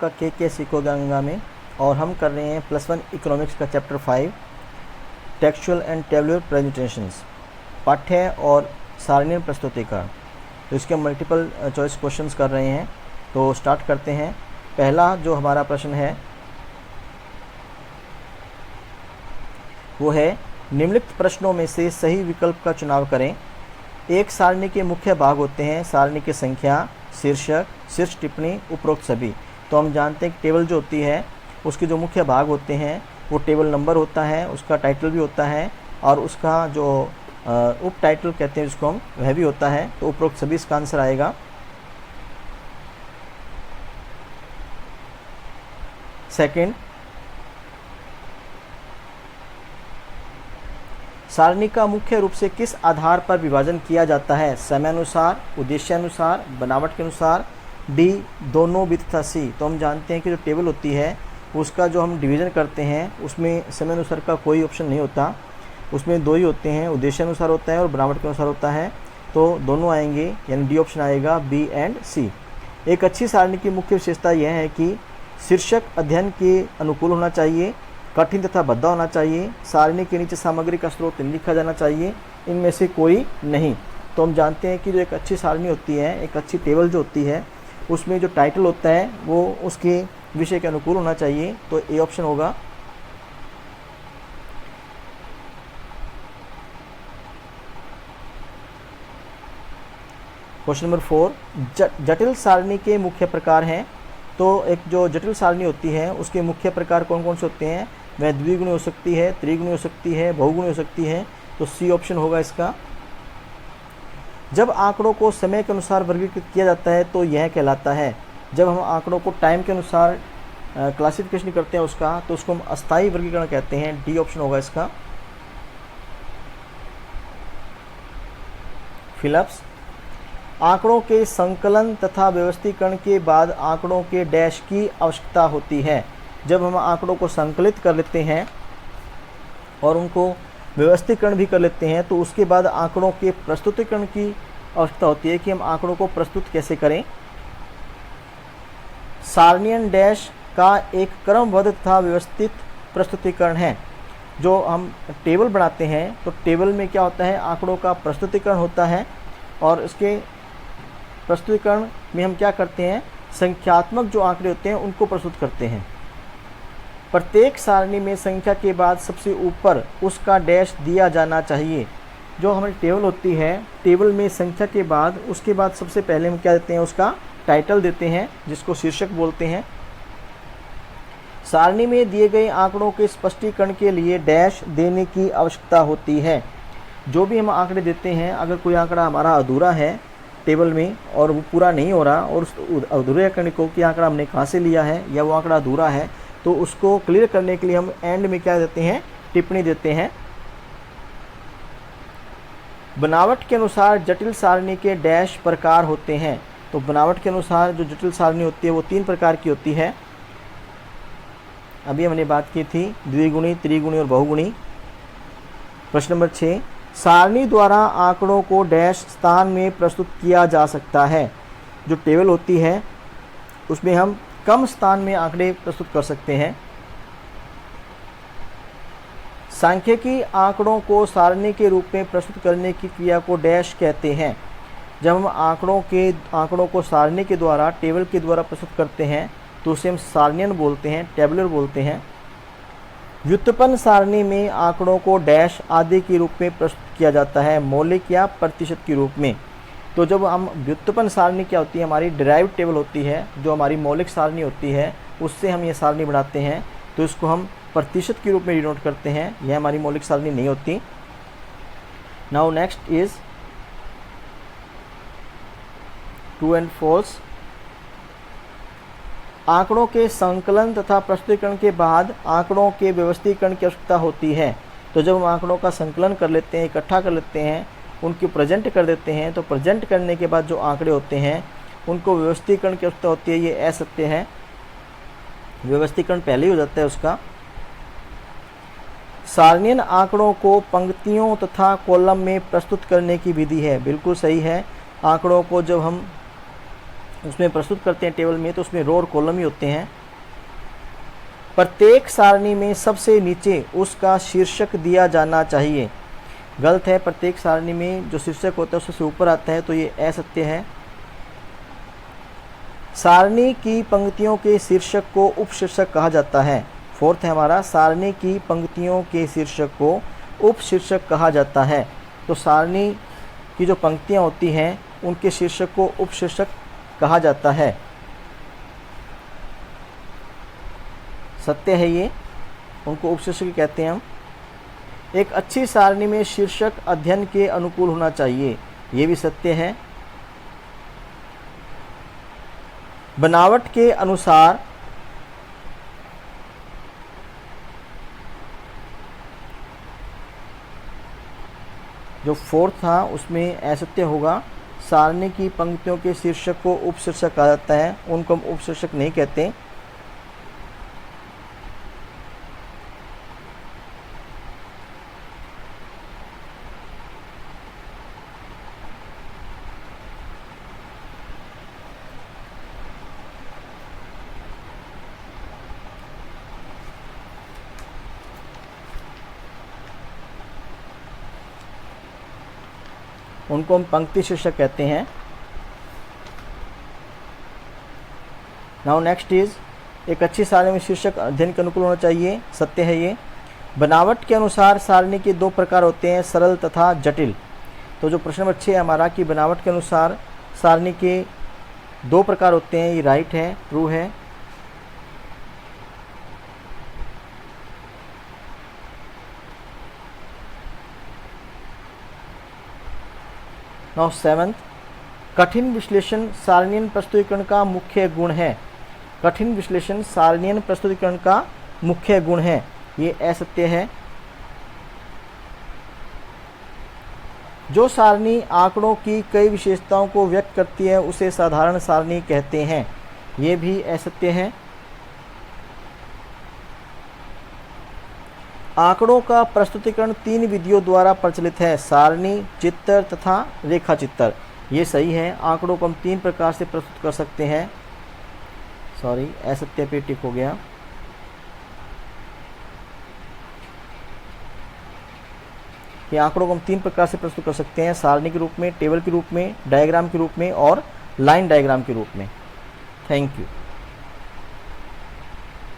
का के सीखोगे गंगा में, और हम कर रहे हैं +1 इकोनॉमिक्स का chapter 5 textual and tabular presentations, पाठ्य और सारणीय प्रस्तुतिकरण। तो इसके मल्टीपल चॉइस क्वेश्चंस कर रहे हैं। तो स्टार्ट करते हैं। पहला जो हमारा प्रश्न है वो है, निम्नलिखित प्रश्नों में से सही विकल्प का चुनाव करें। एक सारणी के मुख्य भाग होते हैं सारणी की संख्या, शीर्षक, शीर्ष टिप्पणी, उपरोक्त सभी। तो हम जानते हैं कि टेबल जो होती है उसके जो मुख्य भाग होते हैं वो टेबल नंबर होता है, उसका टाइटल भी होता है, और उसका जो उप टाइटल कहते हैं जिसको हम, वह भी होता है। तो उपरोक्त सभी इसका आंसर आएगा। सेकंड, सारणी का मुख्य रूप से किस आधार पर विभाजन किया जाता है? समयानुसार, उद्देश्यानुसार, बनावट के अनुसार, डी दोनों बी तथा सी। तो हम जानते हैं कि जो टेबल होती है उसका जो हम डिवीज़न करते हैं उसमें समयानुसार का कोई ऑप्शन नहीं होता, उसमें दो ही होते हैं, उद्देश्यानुसार होता है और बनावट के अनुसार होता है। तो दोनों आएंगे, यानी डी ऑप्शन आएगा, बी एंड सी। एक अच्छी सारणी की मुख्य विशेषता यह है कि शीर्षक अध्ययन के अनुकूल होना चाहिए, कठिन तथा भद्दा होना चाहिए, सारणी के नीचे सामग्री का स्रोत लिखा जाना चाहिए, इनमें से कोई नहीं। तो हम जानते हैं कि जो एक अच्छी सारणी होती है, एक अच्छी टेबल जो होती है, उसमें जो टाइटल होता है वो उसके विषय के अनुकूल होना चाहिए। तो ए ऑप्शन होगा। क्वेश्चन नंबर 4, जटिल सारणी के मुख्य प्रकार हैं। तो एक जो जटिल सारणी होती है उसके मुख्य प्रकार कौन कौन से होते हैं? वह द्विगुणी हो सकती है, त्रिगुणी हो सकती है, बहुगुणी हो सकती है। तो सी ऑप्शन होगा इसका। जब आंकड़ों को समय के अनुसार वर्गीकृत किया जाता है तो यह कहलाता है, जब हम आंकड़ों को टाइम के अनुसार क्लासिफिकेशन करते हैं उसका, तो उसको हम अस्थायी वर्गीकरण कहते हैं। डी ऑप्शन होगा इसका। फिलअप्स, आंकड़ों के संकलन तथा व्यवस्थीकरण के बाद आंकड़ों के डैश की आवश्यकता होती है। जब हम आंकड़ों को संकलित कर लेते हैं और उनको व्यवस्थीकरण भी कर लेते हैं तो उसके बाद आंकड़ों के प्रस्तुतिकरण की आवश्यकता होती है कि हम आंकड़ों को प्रस्तुत कैसे करें। सारणीय डैश का एक क्रमबद्ध तथा व्यवस्थित प्रस्तुतिकरण है। जो हम टेबल बनाते हैं तो टेबल में क्या होता है, आंकड़ों का प्रस्तुतिकरण होता है, और इसके प्रस्तुतिकरण में हम क्या करते हैं, संख्यात्मक जो आंकड़े होते हैं उनको प्रस्तुत करते हैं। प्रत्येक सारणी में संख्या के बाद सबसे ऊपर उसका डैश दिया जाना चाहिए। जो हमारी टेबल होती है, टेबल में संख्या के बाद उसके बाद सबसे पहले हम क्या देते हैं, उसका टाइटल देते हैं जिसको शीर्षक बोलते हैं। सारणी में दिए गए आंकड़ों के स्पष्टीकरण के लिए डैश देने की आवश्यकता होती है। जो भी हम आंकड़े देते हैं, अगर कोई आंकड़ा हमारा अधूरा है टेबल में और वो पूरा नहीं हो रहा, और उस अधूरे आंकड़े को कि आंकड़ा हमने कहाँ से लिया है या वो आंकड़ा अधूरा है, तो उसको क्लियर करने के लिए हम एंड में क्या देते हैं, टिप्पणी देते हैं। बनावट के अनुसार जटिल सारणी के डैश प्रकार होते हैं। तो बनावट के अनुसार जो जटिल सारणी होती है वो 3 प्रकार की होती है। अभी हमने बात की थी, द्विगुणी, त्रिगुणी और बहुगुणी। प्रश्न नंबर 6, सारणी द्वारा आंकड़ों को डैश स्थान में प्रस्तुत किया जा सकता है। जो टेबल होती है उसमें हम कम स्थान में आंकड़े प्रस्तुत कर सकते हैं। सांख्यिकी आंकड़ों को सारणी के रूप में प्रस्तुत करने की क्रिया को डैश कहते हैं। जब हम आंकड़ों को सारणी के द्वारा, टेबल के द्वारा प्रस्तुत करते हैं तो उसे हम सारणीयन बोलते हैं, टेबुलर बोलते हैं। व्युत्पन्न सारणी में आंकड़ों को डैश आदि के रूप में प्रस्तुत किया जाता है, मौलिक या प्रतिशत के रूप में। तो जब हम व्युत्पन्न सारणी क्या होती है, हमारी डिराइव्ड टेबल होती है, जो हमारी मौलिक सारणी होती है उससे हम ये सारणी बनाते हैं, तो इसको हम प्रतिशत के रूप में डिनोट करते हैं। यह हमारी मौलिक सारणी नहीं होती। Now next is true and false. आंकड़ों के संकलन तथा प्रस्तुतिकरण के बाद आंकड़ों के व्यवस्थीकरण की आवश्यकता होती है। तो जब हम आंकड़ों का संकलन कर लेते हैं, इकट्ठा कर लेते हैं, उनकी प्रेजेंट कर देते हैं, तो प्रेजेंट करने के बाद जो आंकड़े होते हैं उनको व्यवस्थीकरण की आवश्यकता होती है। ये असत्य है, व्यवस्थीकरण पहले ही हो जाता है उसका। सारणीय आंकड़ों को पंक्तियों तथा कॉलम में प्रस्तुत करने की विधि है। बिल्कुल सही है। आंकड़ों को जब हम उसमें प्रस्तुत करते हैं टेबल में, तो उसमें रो और कॉलम ही होते हैं। प्रत्येक सारणी में सबसे नीचे उसका शीर्षक दिया जाना चाहिए। गलत है, प्रत्येक सारणी में जो शीर्षक होता है उससे ऊपर आता है, तो ये असत्य है। सारणी की पंक्तियों के शीर्षक को उपशीर्षक कहा जाता है। फोर्थ है हमारा, सारणी की पंक्तियों के शीर्षक को उपशीर्षक कहा जाता है। तो सारणी की जो पंक्तियां होती हैं उनके शीर्षक को उपशीर्षक कहा जाता है। सत्य है ये, उनको उपशीर्षक कहते हैं हम। एक अच्छी सारणी में शीर्षक अध्ययन के अनुकूल होना चाहिए, ये भी सत्य है। बनावट के अनुसार जो फोर्थ था उसमें असत्य होगा। सारणी की पंक्तियों के शीर्षक को उपशीर्षक कहा जाता है, उनको हम उपशीर्षक नहीं कहते। उनको हम पंक्ति शीर्षक कहते हैं। नाउ नेक्स्ट इज, एक अच्छी सारणी में शीर्षक अध्ययन के अनुकूल होना चाहिए, सत्य है ये। बनावट के अनुसार सारणी के दो प्रकार होते हैं, सरल तथा जटिल। तो जो प्रश्न नंबर 6 है हमारा कि बनावट के अनुसार सारणी के दो प्रकार होते हैं, ये राइट है, ट्रू है। नाउ सेवंथ, कठिन विश्लेषण सारणीय प्रस्तुतीकरण का मुख्य गुण है। कठिन विश्लेषण सारणीय प्रस्तुतीकरण का मुख्य गुण है, ये असत्य है। जो सारणी आंकड़ों की कई विशेषताओं को व्यक्त करती है उसे साधारण सारणी कहते हैं, ये भी असत्य है। आंकड़ों का प्रस्तुतीकरण 3 विधियों द्वारा प्रचलित है, सारणी, चित्र तथा रेखा चित्र। ये सही है, आंकड़ों को हम 3 प्रकार से प्रस्तुत कर सकते हैं। सॉरी, असत्य पे टिक हो गया। ये आंकड़ों को हम 3 प्रकार से प्रस्तुत कर सकते हैं, सारणी के रूप में, टेबल के रूप में, डायग्राम के रूप में और लाइन डायग्राम के रूप में। Thank you.